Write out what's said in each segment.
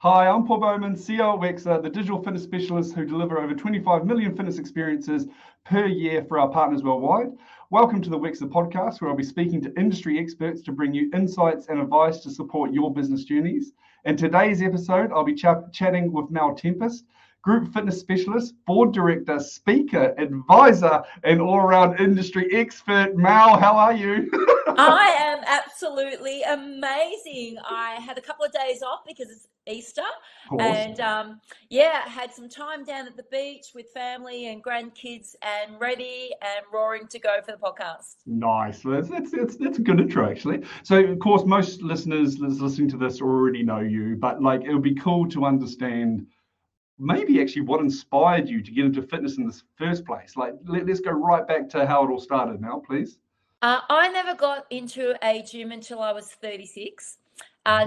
Hi, I'm Paul Bowman, CEO at Wexer, the digital fitness specialist who deliver over 25 million fitness experiences per year for our partners worldwide. Welcome to the Wexer podcast, where I'll be speaking to industry experts to bring you insights and advice to support your business journeys. In today's episode, I'll be chatting with Mel Tempest, group fitness specialist, board director, speaker, advisor, and all-around industry expert. Mel, how are you? I am absolutely amazing. I had a couple of days off because it's Easter, and had some time down at the beach with family and grandkids, and ready and roaring to go for the podcast. Nice. That's a good intro, actually. So, of course, most listeners listening to this already know you, but it would be cool to understand maybe actually what inspired you to get into fitness in the first place. Let's go right back to how it all started, Mel, please. I never got into a gym until I was 36.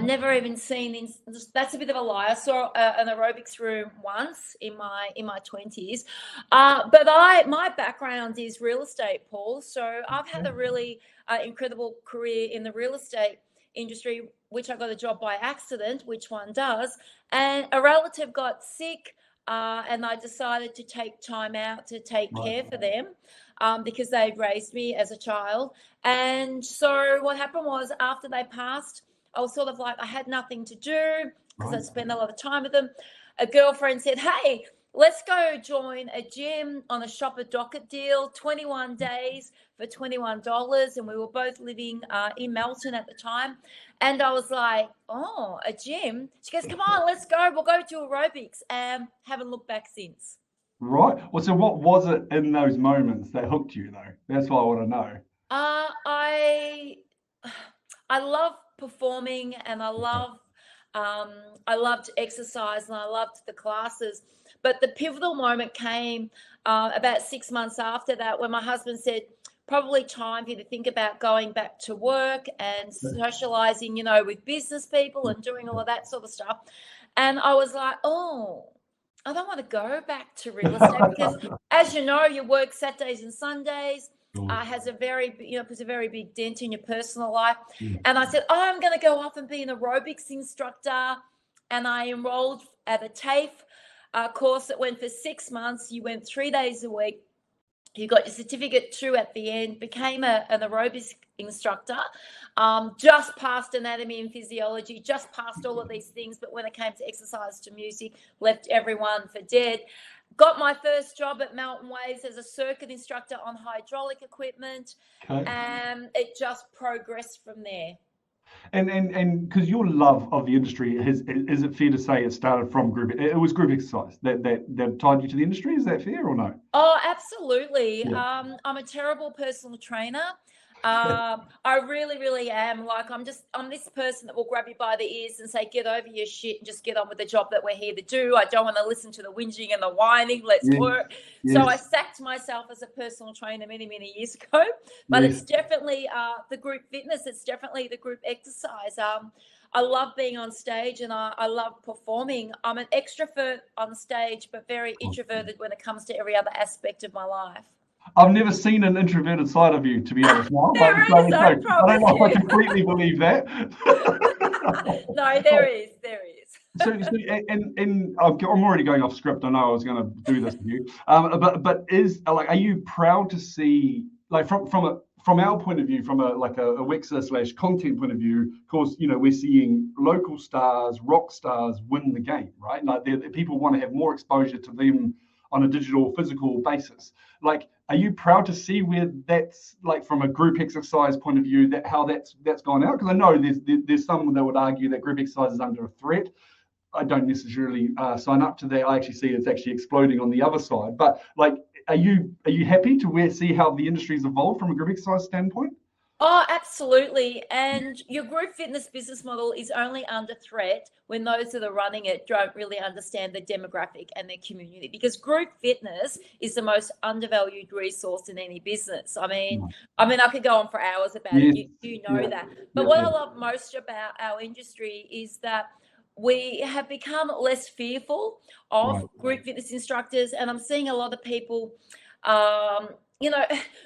Never even seen, that's a bit of a lie. I saw an aerobics room once in my 20s. But my background is real estate, Paul. So I've had a really incredible career in the real estate industry, which I got a job by accident, which one does. And a relative got sick, and I decided to take time out to take care for them. Because they'd raised me as a child. And so what happened was, after they passed, I was sort of like, I had nothing to do because I spent a lot of time with them. A girlfriend said, hey, let's go join a gym on a shopper docket deal, 21 days for $21. And we were both living in Melton at the time. And I was like, oh, a gym? She goes, come on, let's go. We'll go to aerobics. And haven't looked back since. Right. Well, so what was it in those moments that hooked you, though? That's what I want to know. I love performing, and I loved exercise, and I loved the classes. But the pivotal moment came about 6 months after that, when my husband said, probably time for you to think about going back to work and socializing, with business people and doing all of that sort of stuff. And I was like, oh, I don't want to go back to real estate because, as you know, you work Saturdays and Sundays. Has a very, puts a very big dent in your personal life. And I said, I'm going to go off and be an aerobics instructor. And I enrolled at a TAFE course that went for 6 months. You went 3 days a week. You got your certificate too at the end, became an aerobics instructor, just passed anatomy and physiology, just passed all of these things. But when it came to exercise to music, left everyone for dead. Got my first job at Mountain Waves as a circuit instructor on hydraulic equipment. And it just progressed from there. And because your love of the industry, is it fair to say it started from group? It was group exercise that tied you to the industry. Is that fair or no? Oh, absolutely. Yeah. I'm a terrible personal trainer. I really, really am. I'm this person that will grab you by the ears and say, get over your shit and just get on with the job that we're here to do. I don't want to listen to the whinging and the whining. Let's work. Yes. So I sacked myself as a personal trainer many, many years ago. But It's definitely the group fitness. It's definitely the group exercise. I love being on stage, and I love performing. I'm an extrovert on stage, but very introverted when it comes to every other aspect of my life. I've never seen an introverted side of you, to be honest. Now, I don't know if I completely believe that. No, there is. So and I'm already going off script. I know I was going to do this to you, but are you proud to see, from our point of view, from a Wexer / content point of view? Of course, we're seeing local stars, rock stars win the game, right? People want to have more exposure to them on a digital, physical basis. Are you proud to see where that's, from a group exercise point of view, how that's gone out? Because I know there's some that would argue that group exercise is under a threat. I don't necessarily sign up to that. I actually see it's actually exploding on the other side. But are you happy to see how the industry's evolved from a group exercise standpoint? Oh, absolutely. And your group fitness business model is only under threat when those that are running it don't really understand the demographic and their community, because group fitness is the most undervalued resource in any business. I mean, I could go on for hours about it. You know that. But what I love most about our industry is that we have become less fearful of group fitness instructors. And I'm seeing a lot of people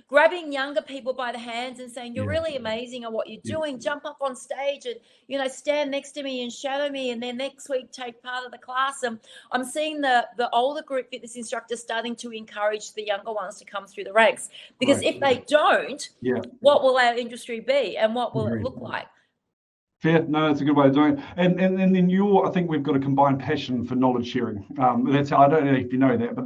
grabbing younger people by the hands and saying, you're really amazing at what you're doing. Jump up on stage and, stand next to me and shadow me. And then next week, take part of the class. And I'm seeing the older group fitness instructors starting to encourage the younger ones to come through the ranks. Because if they don't, what will our industry be and what will it look like? Fair. No, that's a good way of doing it. And then I think we've got a combined passion for knowledge sharing. That's how, I don't know if you know that, but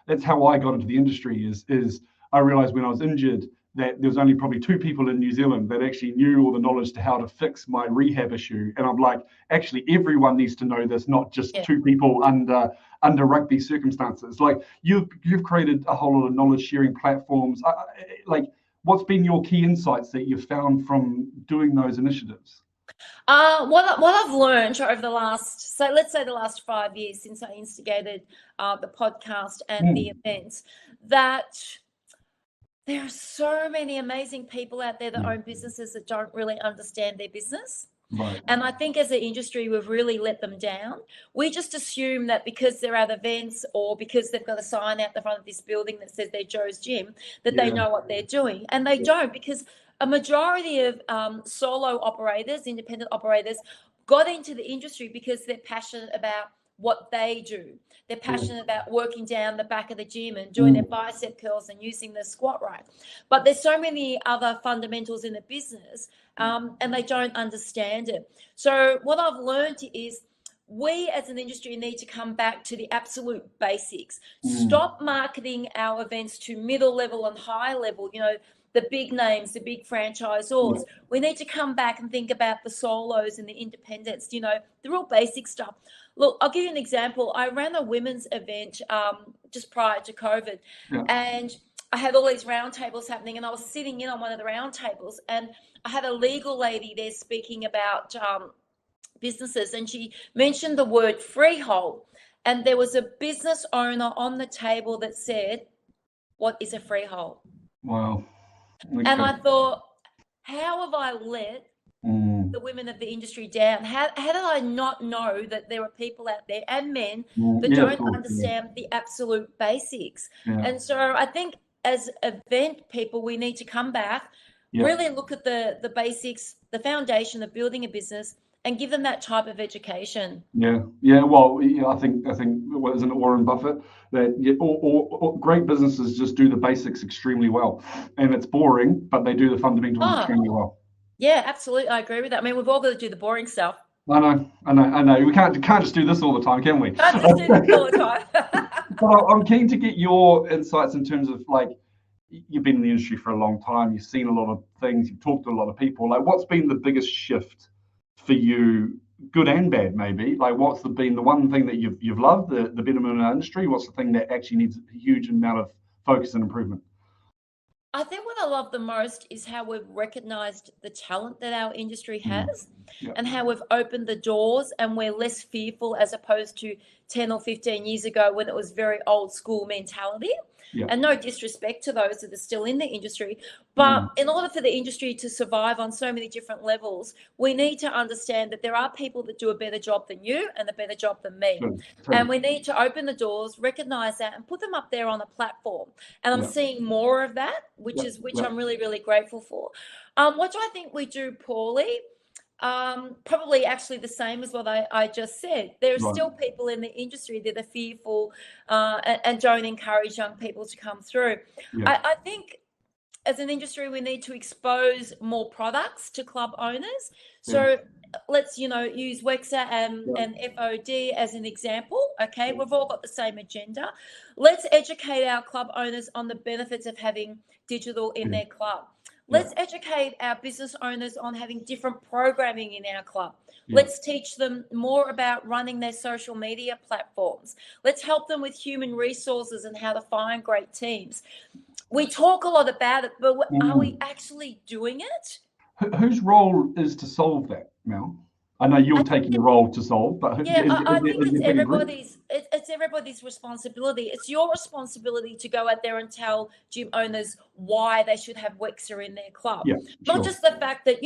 that's how I got into the industry is I realized when I was injured that there was only probably 2 people in New Zealand that actually knew all the knowledge to how to fix my rehab issue. And I'm like, actually everyone needs to know this, not just 2 people under rugby circumstances. Like you've created a whole lot of knowledge sharing platforms. What's been your key insights that you've found from doing those initiatives? What I've learned over the last 5 years since I instigated the podcast and the events, that there are so many amazing people out there that own businesses that don't really understand their business. Right. And I think as an industry, we've really let them down. We just assume that because they're at events or because they've got a sign out the front of this building that says they're Joe's Gym, that they know what they're doing. And they don't, because a majority of solo operators, independent operators, got into the industry because they're passionate about what they do. They're passionate about working down the back of the gym and doing their bicep curls and using the squat rack. But there's so many other fundamentals in the business and they don't understand it. So what I've learned is we as an industry need to come back to the absolute basics. Stop marketing our events to middle level and high level, the big names, the big franchisors. We need to come back and think about the solos and the independents, the real basic stuff. Look, I'll give you an example. I ran a women's event just prior to COVID, and I had all these roundtables happening, and I was sitting in on one of the roundtables, and I had a legal lady there speaking about businesses, and she mentioned the word freehold, and there was a business owner on the table that said, "What is a freehold?" Wow. Okay. And I thought, how have I let the women of the industry down? How did I not know that there are people out there and men that don't understand the absolute basics? And so I think as event people, we need to come back, really look at the basics, the foundation of building a business, and give them that type of education. Well, I think what isn't it Warren Buffett that all great businesses just do the basics extremely well, and it's boring, but they do the fundamentals extremely well. Yeah, absolutely, I agree with that. I mean, we've all got to do the boring stuff. I know. We can't just do this all the time, can we? Can't just do this all the time. But I'm keen to get your insights in terms of you've been in the industry for a long time. You've seen a lot of things. You've talked to a lot of people. What's been the biggest shift for you, good and bad, maybe? What's been the one thing that you've loved, the betterment in our industry? What's the thing that actually needs a huge amount of focus and improvement? I think what I love the most is how we've recognised the talent that our industry has and how we've opened the doors, and we're less fearful as opposed to 10 or 15 years ago when it was very old school mentality. And no disrespect to those that are still in the industry, but in order for the industry to survive on so many different levels, we need to understand that there are people that do a better job than you and a better job than me. And we need to open the doors, recognise that, and put them up there on a platform. And I'm seeing more of that, which I'm really, really grateful for. What do I think we do poorly? Probably actually the same as what I just said. There are still people in the industry that are fearful and don't encourage young people to come through. I think as an industry, we need to expose more products to club owners. So let's, use Wexer and FOD as an example. Okay, we've all got the same agenda. Let's educate our club owners on the benefits of having digital in their club. Let's educate our business owners on having different programming in our club. Let's teach them more about running their social media platforms. Let's help them with human resources and how to find great teams. We talk a lot about it, but are we actually doing it? Whose role is to solve that, Mel? I know you're taking the role to solve, but I think it's everybody's responsibility. It's your responsibility to go out there and tell gym owners why they should have Wexer in their club. Not just the fact that,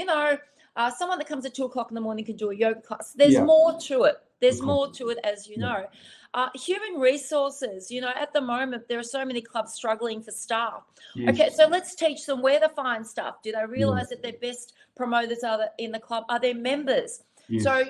Someone that comes at 2:00 in the morning can do a yoga class. There's more to it. There's more to it, as you know. Human resources, at the moment, there are so many clubs struggling for staff. Yes. Okay, so let's teach them where to find staff. Do they realize that their best promoters in the club are their members? Yes. So,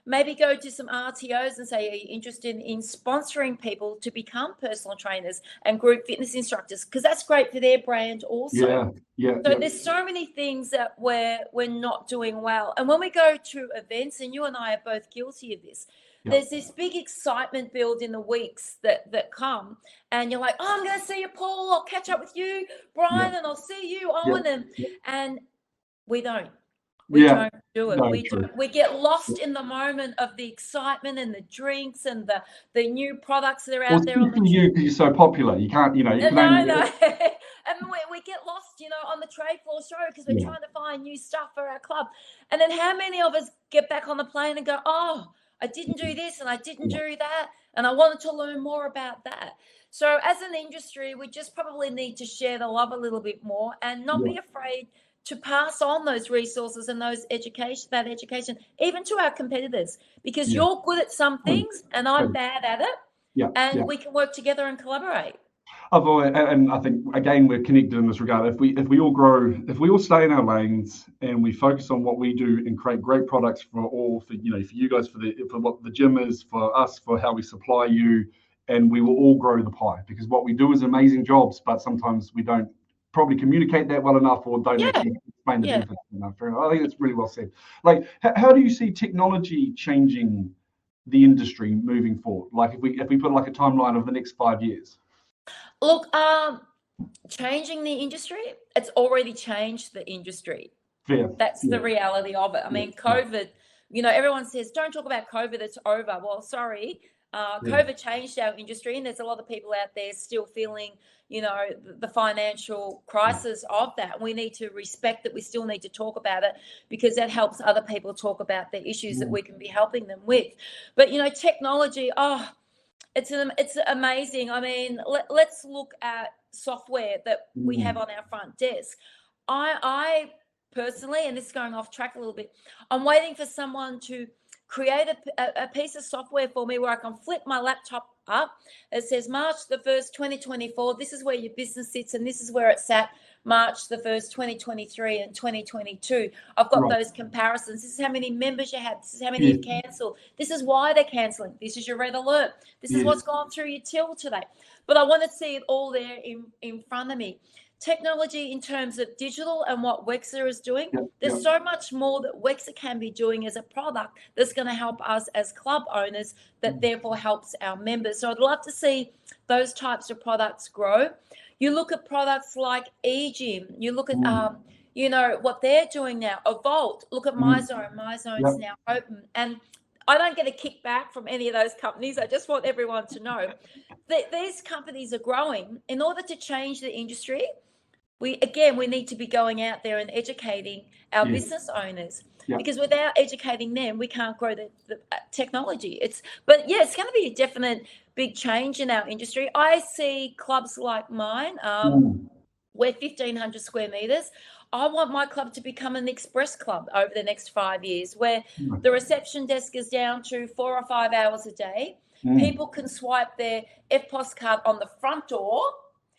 maybe go to some RTOs and say, are you interested in sponsoring people to become personal trainers and group fitness instructors? Because that's great for their brand also. So there's so many things that we're not doing well. And when we go to events, and you and I are both guilty of this, there's this big excitement build in the weeks that come, and you're like, I'm going to see you, Paul. I'll catch up with you, Brian, and I'll see you, Owen. And we don't. We don't do it. No, we get lost in the moment of the excitement and the drinks and the new products that are out there. Especially you, because you're so popular. You can't, No. And we get lost, on the trade floor show because we're trying to find new stuff for our club. And then how many of us get back on the plane and go, oh, I didn't do this and I didn't do that, and I wanted to learn more about that. So as an industry, we just probably need to share the love a little bit more and not be afraid to pass on those resources and that education, even to our competitors, because you're good at some things and I'm bad at it, and we can work together and collaborate. And I think, again, we're connected in this regard. If we all grow, if we all stay in our lanes and we focus on what we do and create great products for you guys, for what the gym is, for us, for how we supply you, and we will all grow the pie, because what we do is amazing jobs, but sometimes we don't probably communicate that well enough, or don't actually explain the benefits enough. I think it's really well said. Like, how do you see technology changing the industry moving forward? Like, if we put like a timeline of the next 5 years. Look, changing the industry, it's already changed the industry. That's the reality of it. I mean, COVID, everyone says, don't talk about COVID, it's over. Well, sorry. COVID changed our industry, and there's a lot of people out there still feeling, the financial crisis of that. We need to respect that. We still need to talk about it, because that helps other people talk about the issues that we can be helping them with. But, technology, it's amazing. I mean, let's look at software that we have on our front desk. I personally, and this is going off track a little bit, I'm waiting for someone to create a piece of software for me where I can flip my laptop up. It says March the 1st, 2024. This is where your business sits, and this is where it's at March the 1st, 2023 and 2022. I've got those comparisons. This is how many members you had. This is how many you've cancelled. This is why they're cancelling. This is your red alert. This is what's gone through your till today. But I want to see it all there in front of me. Technology in terms of digital and what Wexer is doing, there's so much more that Wexer can be doing as a product that's going to help us as club owners, that therefore helps our members. So I'd love to see those types of products grow. You look at products like eGym, you look at what they're doing now, Evolve, look at MyZone. MyZone's now open, and I don't get a kickback from any of those companies. I just want everyone to know that these companies are growing. In order to change the industry, we need to be going out there and educating our business owners, because without educating them, we can't grow the technology. It's going to be a definite big change in our industry. I see clubs like mine, we're 1,500 square meters. I want my club to become an express club over the next 5 years, where the reception desk is down to 4 or 5 hours a day. People can swipe their FPOS card on the front door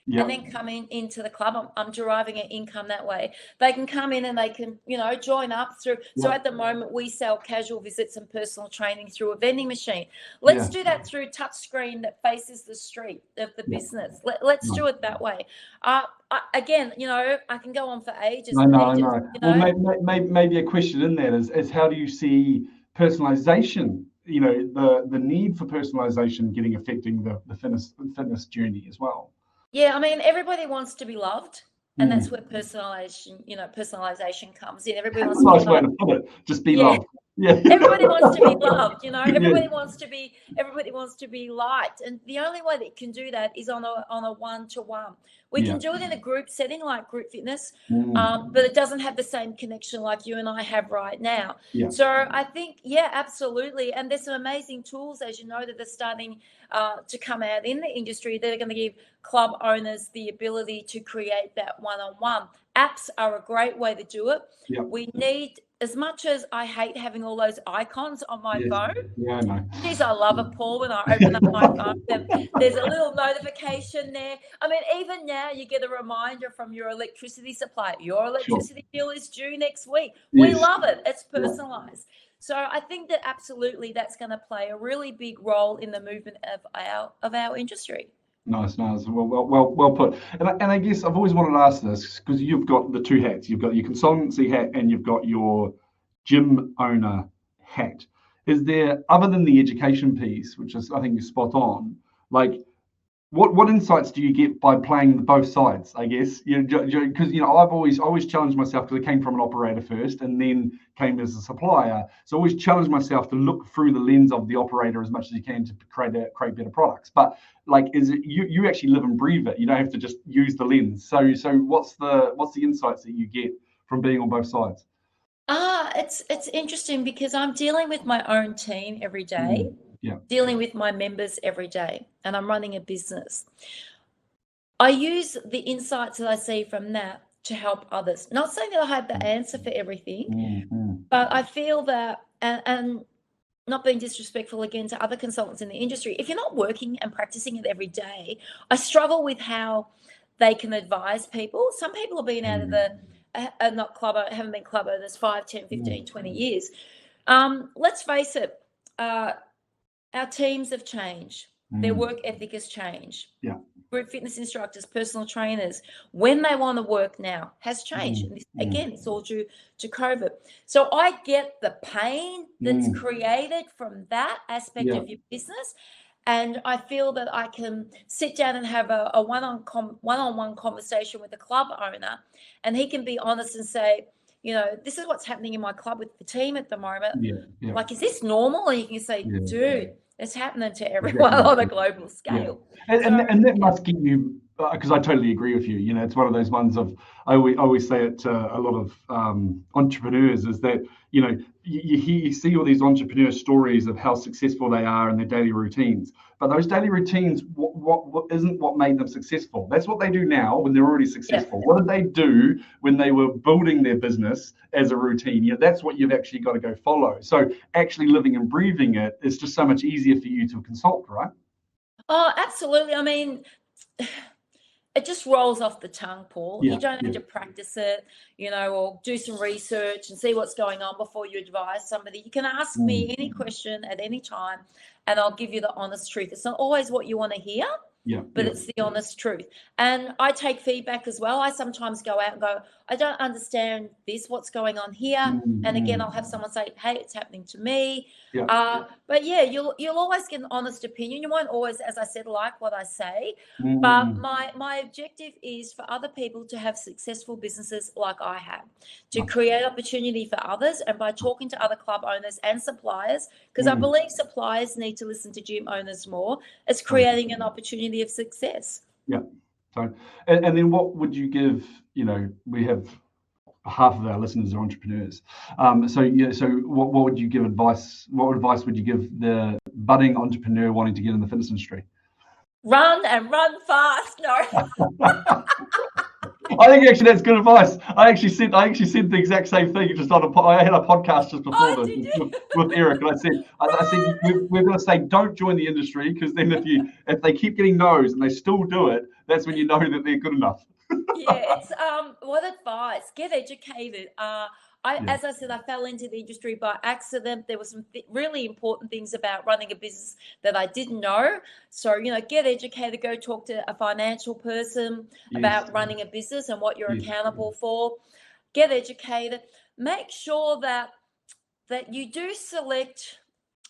and then come into the club. I'm deriving an income that way. They can come in and they can, join up through. So at the moment, we sell casual visits and personal training through a vending machine. Let's do that through touch screen that faces the street of the business. Let's do it that way. Again, I can go on for ages. I know. Well, maybe a question in that is how do you see personalization? The need for personalization affecting the fitness journey as well. Yeah, I mean, everybody wants to be loved, and that's where personalization comes in. Everybody wants to be loved. Just be loved. Yeah. Everybody wants to be loved, everybody wants to be liked. And the only way that you can do that is on a one-to-one. We can do it in a group setting like group fitness, but it doesn't have the same connection like you and I have right now. So I think, absolutely. And there's some amazing tools, as you know, that are starting to come out in the industry that are going to give club owners the ability to create that one-on-one. apps are a great way to do it. Yeah. We need, as much as I hate having all those icons on my phone, Yeah, I know. geez, I love it, Paul. When I open up my phone, there's a little notification there. I mean, even now you get a reminder from your electricity supplier. Your electricity bill is due next week. We love it. It's personalized. So I think that absolutely that's going to play a really big role in the movement of our industry. Nice. Well put. And I guess I've always wanted to ask this because you've got the two hats. You've got your consultancy hat and you've got your gym owner hat. Is there, other than the education piece, which is I think you're spot on, like what insights do you get by playing both sides? I guess because I've always challenged myself because I came from an operator first and then came as a supplier. So I always challenge myself to look through the lens of the operator as much as you can to create better products. But like, is it you actually live and breathe it? You don't have to just use the lens. So what's the insights that you get from being on both sides? It's interesting because I'm dealing with my own team every day. Dealing with my members every day, and I'm running a business. I use the insights that I see from that to help others. Not saying that I have the answer for everything, but I feel that, and not being disrespectful again to other consultants in the industry, if you're not working and practicing it every day, I struggle with how they can advise people. Some people have been out of the haven't been club owners 5, 10, 15, 20 years. Let's face it, our teams have changed. Their work ethic has changed. Group fitness instructors, personal trainers, when they want to work now has changed. And again, it's all due to COVID. So I get the pain that's created from that aspect of your business. And I feel that I can sit down and have a one-on-one conversation with the club owner, and he can be honest and say, this is what's happening in my club with the team at the moment. Like, is this normal? And you can say, dude, it's happening to everyone on a global scale. And that must give you, because I totally agree with you. It's one of those ones of, I always say it to a lot of entrepreneurs, is that, you see all these entrepreneur stories of how successful they are in their daily routines. But those daily routines, what isn't what made them successful? That's what they do now when they're already successful. What did they do when they were building their business as a routine? That's what you've actually got to go follow. So actually living and breathing it is just so much easier for you to consult, right? Oh, absolutely. I mean, it just rolls off the tongue, Paul. You don't have to practice it, or do some research and see what's going on before you advise somebody. You can ask me any question at any time, and I'll give you the honest truth. It's not always what you want to hear, but it's the honest truth. And I take feedback as well. I sometimes go out and go, I don't understand this, what's going on here. And again, I'll have someone say, hey, it's happening to me. But you'll always get an honest opinion. You won't always, as I said, like what I say. But my objective is for other people to have successful businesses like I have, to create opportunity for others. And by talking to other club owners and suppliers, because I believe suppliers need to listen to gym owners more, it's creating an opportunity of success. So, and then what would you give, we have half of our listeners are entrepreneurs. So what would you give advice? What advice would you give the budding entrepreneur wanting to get in the fitness industry? Run fast. No. I think actually that's good advice. I actually said the exact same thing. I had a podcast just before this with Eric, and I said we're going to say don't join the industry, because then if they keep getting no's and they still do it, that's when you know that they're good enough. It's what advice? Get educated. As I said, I fell into the industry by accident. There were some really important things about running a business that I didn't know. So, get educated, go talk to a financial person about running a business and what you're accountable for. Get educated. Make sure that you do select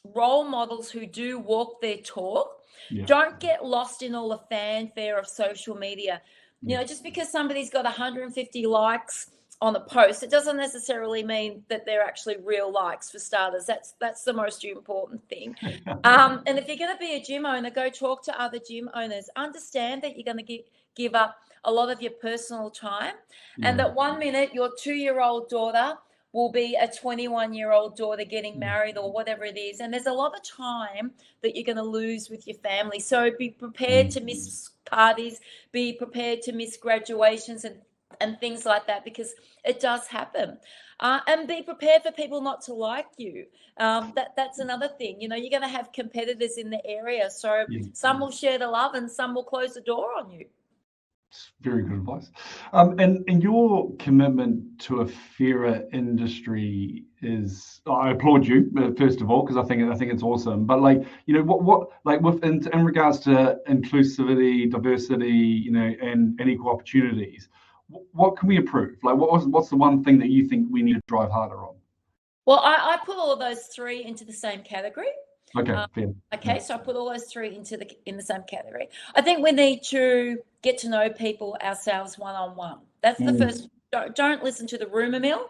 role models who do walk their talk. Don't get lost in all the fanfare of social media. Just because somebody's got 150 likes on a post, it doesn't necessarily mean that they're actually real likes, for starters. That's the most important thing. And if you're going to be a gym owner, go talk to other gym owners. Understand that you're going to give up a lot of your personal time, and that 1 minute your 2-year-old daughter will be a 21-year-old daughter getting married or whatever it is. And there's a lot of time that you're going to lose with your family. So be prepared to miss parties, be prepared to miss graduations and and things like that, because it does happen. And be prepared for people not to like you. That's another thing. You know, you're going to have competitors in the area, so some will share the love and some will close the door on you. Very good advice. And your commitment to a fairer industry is, I applaud you first of all, because I think it's awesome. But like, you know, what like in regards to inclusivity, diversity, you know, and equal opportunities, what can we improve? Like, what's the one thing that you think we need to drive harder on? Well, I put all of those three into the same category. Okay, fair. Okay, so I put all those three in the same category. I think we need to get to know people ourselves one-on-one. That's the first. Don't listen to the rumor mill.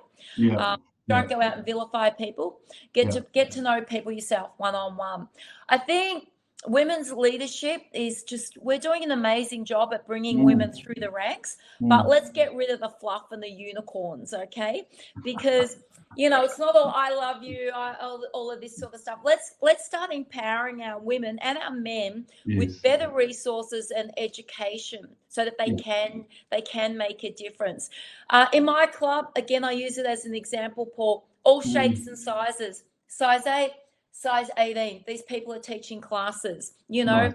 Don't go out and vilify people. Get to know people yourself one-on-one. I think women's leadership is just, we're doing an amazing job at bringing women through the ranks, but let's get rid of the fluff and the unicorns, okay? Because you know, it's not all I love you, all of this sort of stuff. Let's start empowering our women and our men with better resources and education, so that they can make a difference. In my club, again, I use it as an example, Paul. All shapes and sizes. Size 8, size 18. These people are teaching classes. You know,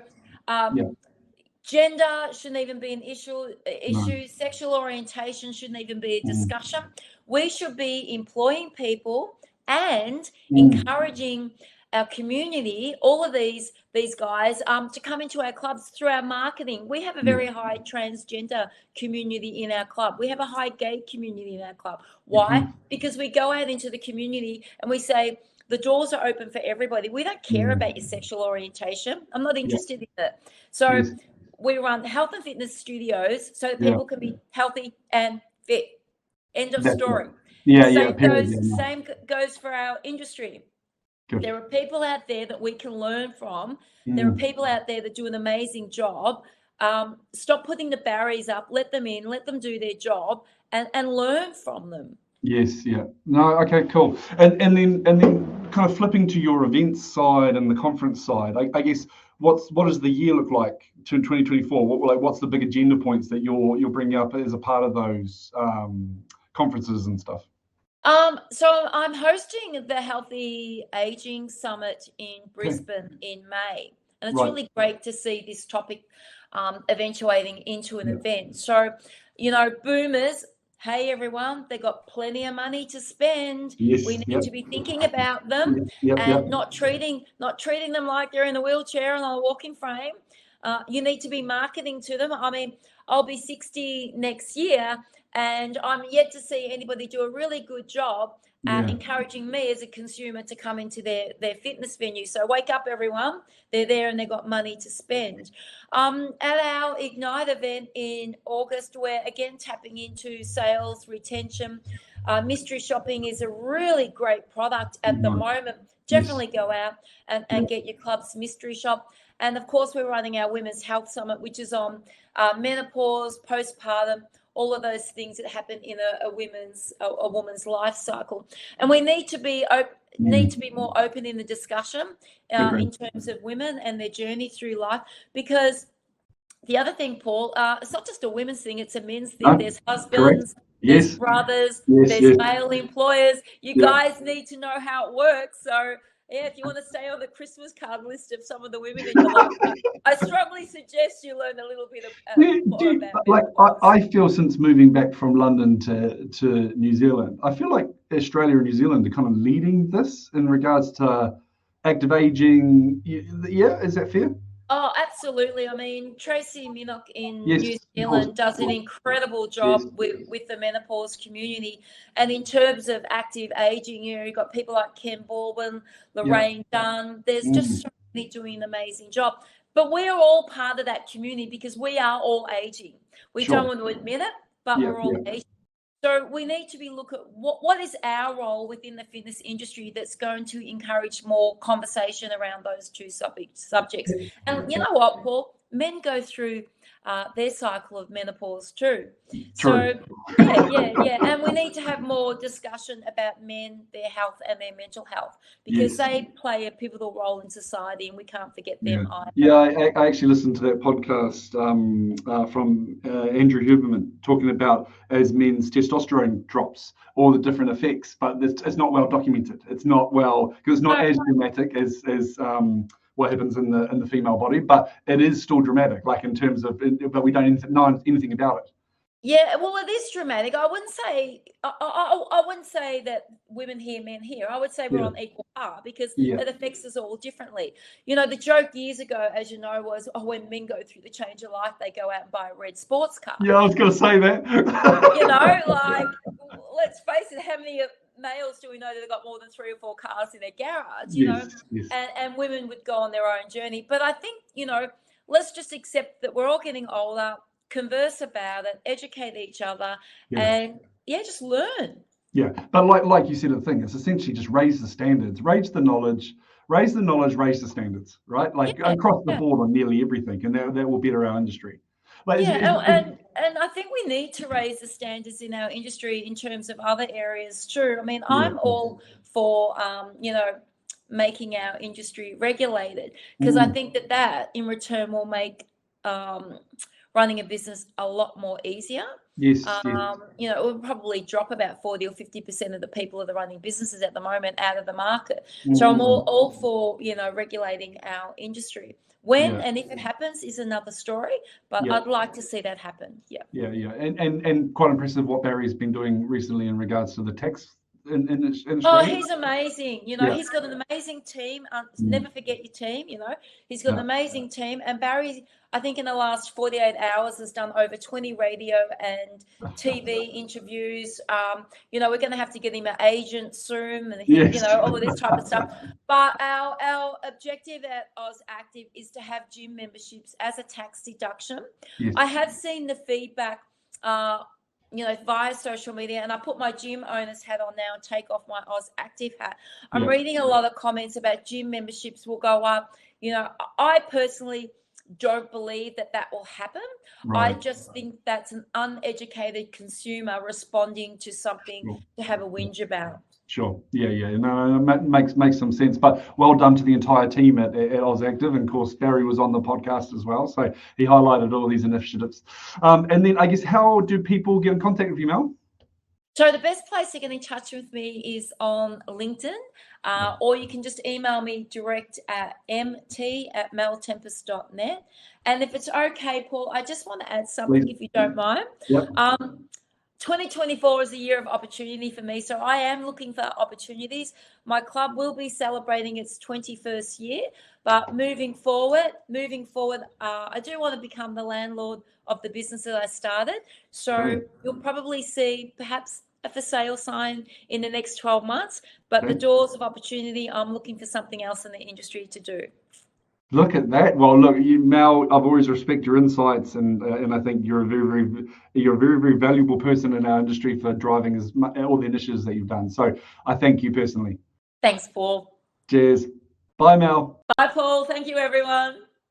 gender shouldn't even be an issue. Sexual orientation shouldn't even be a discussion. We should be employing people and encouraging our community, all of these guys, to come into our clubs through our marketing. We have a very high transgender community in our club. We have a high gay community in our club. Why? Because we go out into the community and we say, the doors are open for everybody. We don't care about your sexual orientation. I'm not interested in it. So we run health and fitness studios so that people can be healthy and fit. End of story. Same goes for our industry. Good. There are people out there that we can learn from. There are people out there that do an amazing job. Stop putting the barriers up. Let them in. Let them do their job and learn from them. Yes. Yeah. No. Okay. Cool. And then kind of flipping to your events side and the conference side. I guess what does the year look like to 2024? What's the big agenda points that you're bringing up as a part of those conferences and stuff? So I'm hosting the Healthy Aging Summit in Brisbane in May, and it's really great to see this topic eventuating into an event. So, you know, boomers, hey everyone, they got plenty of money to spend. We need to be thinking about them and not treating them like they're in a wheelchair and on a walking frame. You need to be marketing to them. I mean, I'll be 60 next year, and I'm yet to see anybody do a really good job at encouraging me as a consumer to come into their fitness venue. So wake up, everyone. They're there and they've got money to spend. At our Ignite event in August, we're again tapping into sales, retention. Mystery shopping is a really great product at the moment. Definitely go out and get your club's mystery shop. And of course, we're running our Women's Health Summit, which is on menopause, postpartum, all of those things that happen in a woman's life cycle. And we need to be more open in the discussion in terms of women and their journey through life. Because the other thing, Paul, it's not just a women's thing; it's a men's thing. There's husbands. There's brothers, there's male employers. You guys need to know how it works. So, if you want to stay on the Christmas card list of some of the women in your life, I strongly suggest you learn a little bit more about menopause. I feel since moving back from London to New Zealand, I feel like Australia and New Zealand are kind of leading this in regards to active aging. Yeah, is that fair? Oh, absolutely. I mean, Tracy Minnock in New Zealand does an incredible job with the menopause community. And in terms of active aging, you know, you've got people like Ken Baldwin, Lorraine Dunn. There's just so many doing an amazing job. But we're all part of that community because we are all aging. We don't want to admit it, but we're all aging. So we need to be look at what is our role within the fitness industry that's going to encourage more conversation around those two subjects. And you know what, Paul? men go through their cycle of menopause too. True. So yeah. And we need to have more discussion about men, their health and their mental health, because they play a pivotal role in society, and we can't forget them either. Yeah, I actually listened to that podcast from Andrew Huberman talking about as men's testosterone drops, all the different effects, but it's not well documented. It's not well, because it's not as dramatic as what happens in the female body, but it is still dramatic, like in terms of, but we don't know anything about it. Yeah, well, it is dramatic. I wouldn't say I wouldn't say that women here, men here. I would say we're on equal par, because it affects us all differently. You know, the joke years ago, as you know, was, when men go through the change of life, they go out and buy a red sports car. Yeah, I was going to say that. You know, like, let's face it, how many males do we know that have got more than 3 or 4 cars in their garage? You know, and women would go on their own journey. But I think, you know, let's just accept that we're all getting older. Converse about it, educate each other, and just learn. Yeah, but like you said, the thing is essentially just raise the standards, raise the knowledge, raise the standards, right? Like across the board on nearly everything, and that will better our industry. Like, and I think we need to raise the standards in our industry in terms of other areas too. I mean, I'm all for you know, making our industry regulated, because I think that in return will make running a business a lot more easier. Yes. You know, it will probably drop about 40 or 50% of the people that are running businesses at the moment out of the market. So I'm all for, you know, regulating our industry. When and if it happens is another story, but I'd like to see that happen. Yeah. And quite impressive what Barry's been doing recently in regards to the tax industry. Oh, he's amazing. You know, he's got an amazing team. Never forget your team. You know, he's got an amazing team. And Barry, I think in the last 48 hours, has done over 20 radio and TV interviews. You know, we're going to have to get him an agent soon, and you know, all of this type of stuff. But our objective at Oz Active is to have gym memberships as a tax deduction. I have seen the feedback, you know, via social media, and I put my gym owner's hat on now and take off my Oz Active hat. I'm reading a lot of comments about gym memberships will go up. You know, I personally don't believe that will happen. I just think that's an uneducated consumer responding to something to have a whinge about. Sure. No, it makes some sense. But well done to the entire team at Oz Active. And of course, Barry was on the podcast as well. So he highlighted all these initiatives. And then I guess, how do people get in contact with you, Mel? So the best place to get in touch with me is on LinkedIn, or you can just email me direct at mt@meltempest.net. And if it's okay, Paul, I just want to add something, if you don't mind. 2024 is a year of opportunity for me, so I am looking for opportunities. My club will be celebrating its 21st year, but moving forward, I do want to become the landlord of the business that I started. So you'll probably see perhaps a for sale sign in the next 12 months, but the doors of opportunity, I'm looking for something else in the industry to do. Look at that. Well, look, Mel, I've always respected your insights, and I think you're a very valuable person in our industry for driving all the initiatives that you've done. So I thank you personally. Thanks, Paul. Cheers. Bye, Mel. Bye, Paul. Thank you, everyone.